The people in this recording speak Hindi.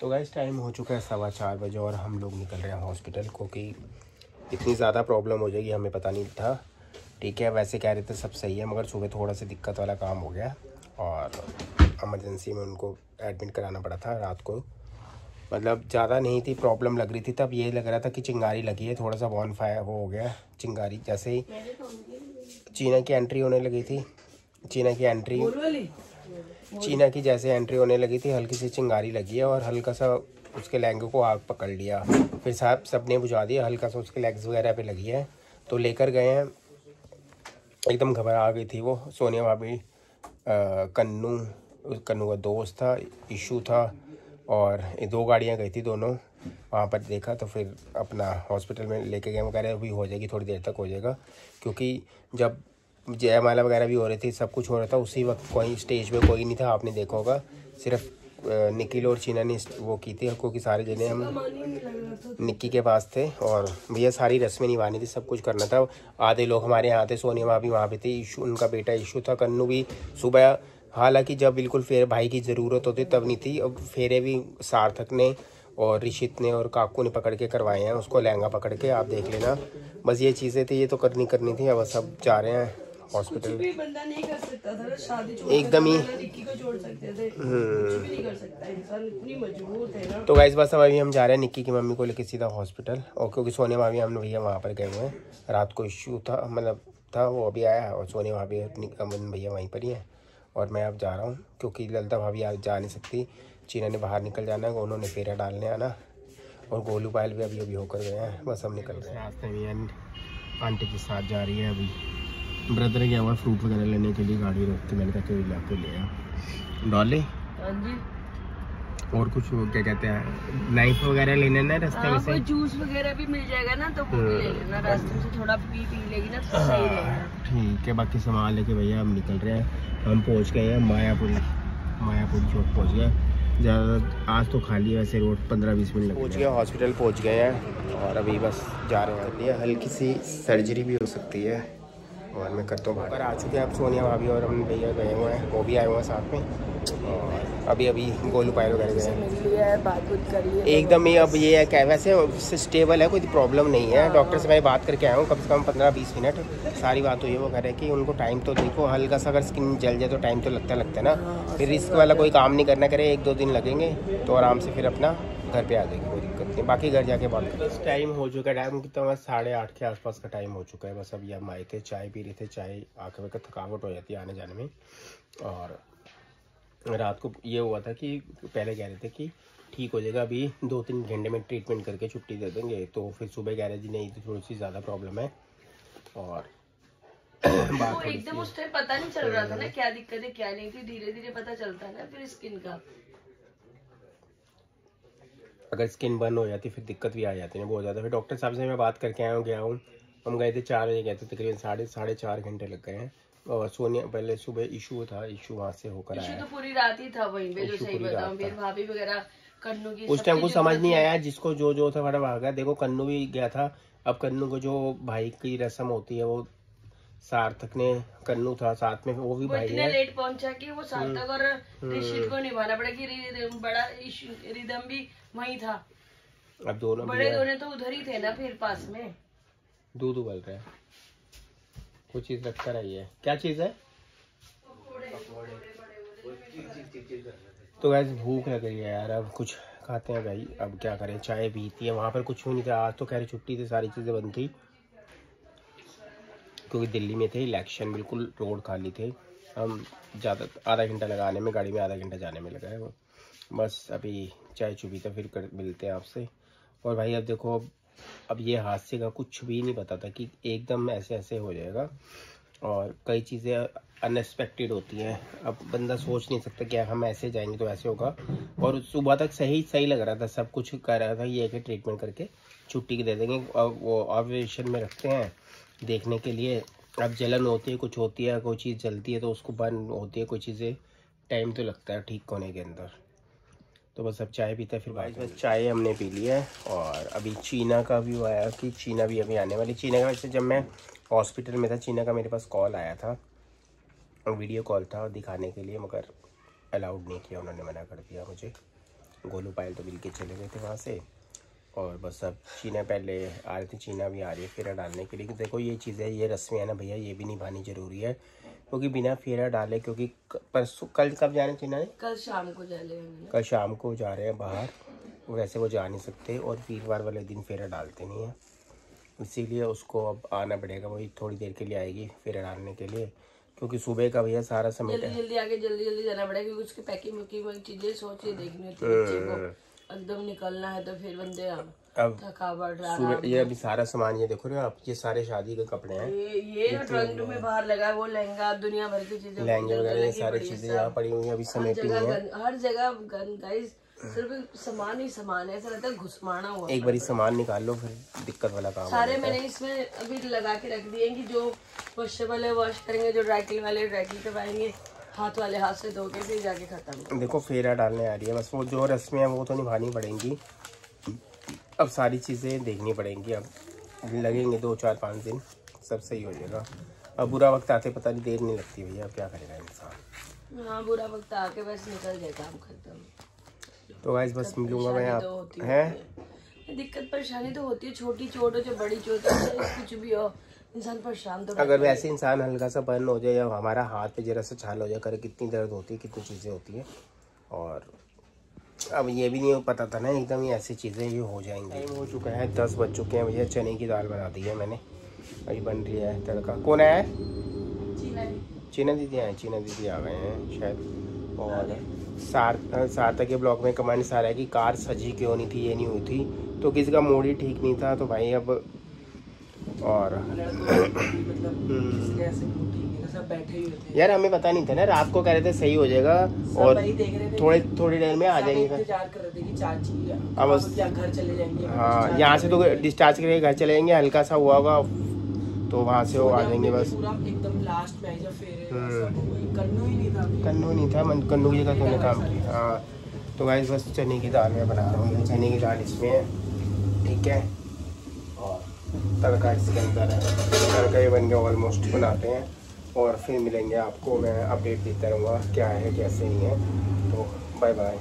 तो गाइस टाइम हो चुका है 4:15 बजे और हम लोग निकल रहे हैं हॉस्पिटल, क्योंकि इतनी ज़्यादा प्रॉब्लम हो जाएगी हमें पता नहीं था। ठीक है, वैसे कह रहे थे सब सही है, मगर सुबह थोड़ा सा दिक्कत वाला काम हो गया और इमरजेंसी में उनको एडमिट कराना पड़ा था रात को। मतलब ज़्यादा नहीं थी प्रॉब्लम लग रही थी, तब ये लग रहा था कि चिंगारी लगी है, थोड़ा सा बॉन फायर वो हो गया चिंगारी। जैसे ही चीना की एंट्री होने लगी थी, चीना की जैसे एंट्री होने लगी थी, हल्की सी चिंगारी लगी है और हल्का सा उसके लहंगे को आग पकड़ लिया। फिर साहब सबने बुझा दिया, हल्का सा उसके लेग्स वगैरह पे लगी है तो लेकर गए हैं। एकदम घबरा गई थी वो सोनिया भाभी। कन्नू का दोस्त था, इशू था और ये 2 गाड़ियाँ गई थी, दोनों वहाँ पर देखा तो फिर अपना हॉस्पिटल में लेके गए। वो कह रहे अभी हो जाएगी, थोड़ी देर तक हो जाएगा, क्योंकि जब जयमाला वगैरह भी हो रही थी, सब कुछ हो रहा था, उसी वक्त कोई स्टेज पे कोई नहीं था, आपने देखा होगा। सिर्फ निखिल और चीना ने वो की थी, क्योंकि सारे जने हम निक्की के पास थे और भैया सारी रस्में निभानी थी, सब कुछ करना था। आधे लोग हमारे यहाँ थे, सोनिया भाभी वहाँ पे थे, इशू उनका बेटा इशू था, कन्नू भी सुबह, हालांकि जब बिल्कुल फेर भाई की ज़रूरत होती तब नहीं थी। अब फेरे भी सार्थक ने और ऋषित ने और काकू ने पकड़ के करवाए हैं, उसको लहंगा पकड़ के, आप देख लेना। बस ये चीज़ें थी, ये तो करनी थी। अब सब जा रहे हैं हॉस्पिटल। भी बंदा नहीं कर सकता था, शादी एकदम ही निक्की को छोड़ सकते थे, कुछ भी नहीं कर सकता इंसान, इतनी मजबूर थे ना। तो गाइस बस अब अभी हम जा रहे हैं निक्की की मम्मी को लेकर सीधा हॉस्पिटल, और क्योंकि सोनिया भाभी हम भैया वहाँ पर गए हुए हैं। रात को इशू था, मतलब था, वो अभी आया है और सोनिया भाभी अपनी अमन भैया वहीं पर ही हैं। और मैं अब जा रहा हूँ क्योंकि ललिता भाभी आज जा नहीं सकती, चीना ने बाहर निकल जाना है, उन्होंने फेरा डालने आना, और गोलू पायल भी अभी होकर गए हैं। बस हम निकल रहे हैं। रास्ते में आंटी के साथ जा रही है, अभी ब्रदर गया हुआ फ्रूट वगैरह लेने के लिए, गाड़ी रोक के मैंने कहा कोई ला के ले आ डॉली। हाँ जी। और कुछ वो क्या कहते हैं, नाइफ वगैरह लेने ना रास्ते में से, कोई जूस वगैरह भी मिल जाएगा ना तो वो भी ले लेना, रास्ते में से थोड़ा पी लेगी ना तो सही रहेगा। ठीक है, बाकी सामान लेके भैया हम निकल रहे हैं। हम पहुंच गए हैं मायापुर चौक पहुंच गए। ज़्यादा आज तो खाली है, वैसे रोड 15-20 मिनट पहुंच गया, हॉस्पिटल पहुंच गए हैं और अभी बस जा रहे हैं। ये हल्की सी सर्जरी भी हो सकती है और मैं करता हूँ बाहर। आ चुके हैं अब सोनिया भाभी और हम भैया गए हुए हैं, वो भी आए हुए हैं साथ में, और अभी गोलू पायल वगैरह गए हैं, बात करिए एकदम ही। अब ये है क्या, वैसे स्टेबल है, कोई प्रॉब्लम नहीं है। डॉक्टर से मैं बात करके आया हूँ, कम से कम 15-20 मिनट सारी बात हुई है। वो कह रहे हैं कि उनको टाइम तो देखो, हल्का सा अगर स्किन जल जाए तो टाइम तो लगता है ना, फिर रिस्क वाला कोई काम नहीं करना, करे 1-2 दिन लगेंगे तो आराम से फिर अपना घर पे आ जाएगी, कोई दिक्कत नहीं। बाकी घर जाके बात करें। बस टाइम हो चुका है, टाइम कितना 8:30 के आसपास का टाइम हो चुका है। बस अभी हम आए थे, चाय पी रहे थे, चाय आके वक्त थकावट हो जाती है आने जाने में। और रात को ये हुआ था कि पहले कह रहे थे कि ठीक हो जाएगा, अभी 2-3 घंटे में ट्रीटमेंट करके छुट्टी दे देंगे, तो फिर सुबह कह रहे जी नहीं तो थोड़ी सी ज़्यादा प्रॉब्लम है। और बात एकदम उस टाइम पता नहीं चल रहा था ना क्या दिक्कत है क्या नहीं थी, धीरे धीरे पता चलता है ना फिर स्किन का। अगर स्किन बर्न हो जाती फिर दिक्कत भी आ जाती है बहुत ज़्यादा। फिर डॉक्टर साहब से मैं बात करके गया हूँ। हम गए थे 4 बजे गए थे, तकरीबन 4.5 घंटे लग गए हैं। और सोनिया पहले सुबह इशू वहाँ से होकर आया, तो पूरी रात ही था वहीं पे, जो सही बताऊं, फिर भाभी वगैरह कन्नू की उस टाइम कुछ समझ नहीं आया, जिसको जो था फटाफट आ गया। देखो कन्नू भी गया था, अब कन्नू को जो भाई की रस्म होती है वो सार्थक ने, कन्नू था साथ में, वो भी भाई है। लेट पहुंचा कि वो सार्थक और ऋषित को निभाना पड़ा कि बड़ा रिदम भी वहीं था। अब दोनों बड़े दोनों तो उधर ही थे ना, फिर पास में दूध उबल रहा है, कुछ चीज रखता रही है, क्या चीज है। तो वैसे भूख लग रही है यार, अब कुछ खाते हैं भाई, अब क्या करें। चाय पीती है, वहाँ पर कुछ भी नहीं था आज, तो कह रही छुट्टी थी, सारी चीज़ें बंद थी, क्योंकि दिल्ली में थे इलेक्शन, बिल्कुल रोड खाली थे। हम ज़्यादा आधा घंटा लगाने में, गाड़ी में आधा घंटा जाने में लगा है वो। बस अभी चाय चुपी था, फिर मिलते हैं आपसे। और भाई अब देखो, अब ये हादसे का कुछ भी नहीं पता था कि एकदम ऐसे हो जाएगा, और कई चीज़ें अनएक्सपेक्टेड होती हैं। अब बंदा सोच नहीं सकता कि हम ऐसे जाएंगे तो ऐसे होगा। और सुबह तक सही लग रहा था, सब कुछ कर रहा था, ये है कि ट्रीटमेंट करके छुट्टी दे देंगे, वो ऑब्जर्वेशन में रखते हैं देखने के लिए। अब जलन होती है, कुछ होती है, कोई चीज़ जलती है तो उसको बर्न होती है, कोई चीज़ें टाइम तो लगता है ठीक होने के अंदर। तो बस अब चाय पीते हैं, फिर बस चाय हमने पी ली है। और अभी चीना का भी आया कि चीना भी अभी आने वाली। चीना का वैसे जब मैं हॉस्पिटल में था, चीना का मेरे पास कॉल आया था, वीडियो कॉल था दिखाने के लिए, मगर अलाउड नहीं किया, उन्होंने मना कर दिया मुझे। गोलू पायल तो मिल के चले गए थे वहाँ से। और बस अब चीना पहले आ रही थी, चीना भी आ रही है फेरा डालने के लिए। देखो ये चीज़ें, ये रस्में है ना भैया, ये भी निभानी ज़रूरी है, क्योंकि बिना फेरा डाले, क्योंकि परसों कल कब जाना चीना ने? कल शाम को जा रहे हैं, कल शाम को जा रहे हैं बाहर, वैसे वो जा नहीं सकते और वीरवार वाले दिन फेरा डालते नहीं हैं, इसीलिए उसको अब आना पड़ेगा। वही थोड़ी देर के लिए आएगी फेरा डालने के लिए, क्योंकि सुबह का भैया सारा समय जल्दी आके जल्दी जाना पड़ेगा, क्योंकि उसकी पैकिंग चीजें सोच के देखनी होती है बच्चे को, एकदम निकलना है तो फिर बंदे अब थकावट सुबह। ये अभी सारा सामान ये देखो ना आप, ये सारे शादी के कपड़े हैं, ये ट्रंक में बाहर लगा है, वो लहंगा, दुनिया भर की चीजें, लहंगे वगैरह, ये सारी चीजें यहाँ पड़ी हुई हैं, अभी समेटी हुई हैं हर जगह। गाइस सिर्फ सामान ही सामान है, ऐसा लगता है घुसमाना हुआ। एक बारी सामान निकाल लो फिर दिक्कत वाला काम सारे मैंने इसमें अभी लगा के रख दिए कि जो वॉशेबल है वॉश करेंगे, जो ड्राई क्लीन वाले ड्राई क्लीन करवाएंगे, हाथ वाले हाथ से धो के फिर जाके खत्म। देखो फेरा डालने आ रही है, बस वो जो रस्में हैं वो तो निभानी पड़ेंगी, अब सारी चीज़ें देखनी पड़ेंगी। अब लगेंगे 2 4 5 दिन, सब सही हो जाएगा। अब बुरा वक्त आते पता नहीं देर नहीं लगती भैया, अब क्या करेगा इंसान। हाँ बुरा वक्त आके बस निकल जाए काम खत्म। तो गाइस बस मिलूंगा मैं आप हैं। दिक्कत परेशानी तो होती है, छोटी चोट हो जो बड़ी चोट हो, कुछ भी हो इंसान परेशान तो। अगर वैसे इंसान हल्का सा बर्न हो जाए या हमारा हाथ पे जरा सा छाल हो जाए, करे कितनी दर्द होती है, कितनी चीज़ें होती है। और अब ये भी नहीं पता था ना एकदम ही ऐसी चीज़ें ये हो जाएंगी। टाइम हो चुका है, 10 बज चुके हैं भैया। चने की दाल बना दी है मैंने, अभी बन रही है तड़का। कौन आया है? चीना दीदी आए, चीना दीदी आ गए हैं शायद। और सार्थक के ब्लॉग में कमेंट्स आ रहा है कि कार सजी क्यों नहीं थी, ये नहीं हुई थी, तो किसी का मूड ही ठीक नहीं था, तो भाई अब और सब बैठे ही होते हैं। यार हमें पता नहीं था ना, रात को कह रहे थे सही हो जाएगा और थोड़ी देर में आ जाएंगे। इंतजार कर रहे थे कि चाची अब घर चले जाएंगे। हाँ यहाँ से तो डिस्चार्ज करके घर चले जाएंगे, हल्का सा हुआ होगा तो वहाँ से वो आ जाएंगे बस। पूरा एकदम लास्ट में जब फेरे कन्नू ही नहीं था, कन्नू जी का तुमने काम किया। हाँ तो गाइस बस चने की दाल में बना रहा हूँ, चने की दाल इसमें है, ठीक है, और तड़का इसके अंदर है। तड़का ये बन गया, ऑलमोस्ट बनाते हैं और फिर मिलेंगे आपको, मैं अपडेट देता रहूँगा क्या है कैसे नहीं है। तो बाय बाय।